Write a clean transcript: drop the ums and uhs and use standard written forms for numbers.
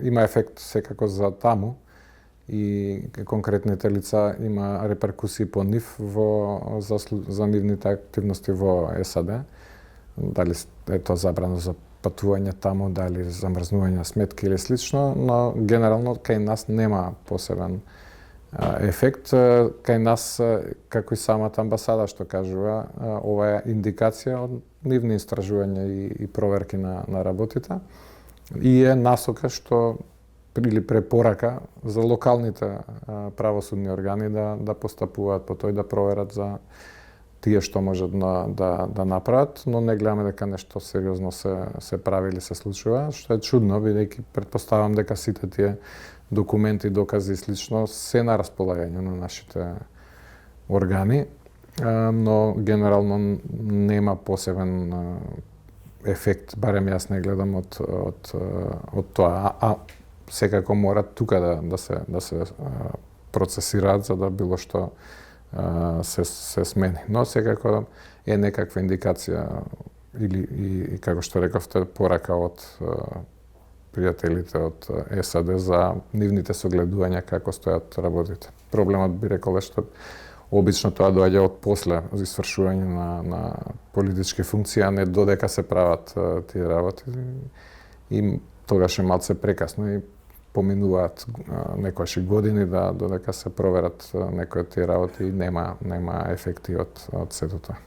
има ефект секако за таму и конкретните лица има реперкусии по нив за нивните активности во САД. Дали е тоа забрано за патување таму, дали замрзнување сметки или слично, но генерално кај нас нема посебен ефект. Кај нас, како и самата амбасада што кажува, ова е индикација од нивни истражувања и проверки на работите и е насока што или препорака за локалните правосудни органи да постапуваат по тој, да проверат за тие што можат да направат, но не гледаме дека нешто сериозно се прави или се случува, што е чудно, бидејќи претпоставам дека сите тие документи, докази и слично се на располагање на нашите органи, но генерално нема посебен ефект, барем јас не гледам од тоа, а секако мора тука да се процесираат за да било што се смени. Но секако е некаква индикација или како што рековте, порака од пријателите од САД за нивните согледувања како стојат работите. Проблемот би рекол е што обично тоа доаѓа од после извршување на политички функции, а не додека се прават тие работи. И тогаш е малце прекасно и поминуваат некојаш и години додека се проверат некои од тие работи и нема ефекти од сето тоа.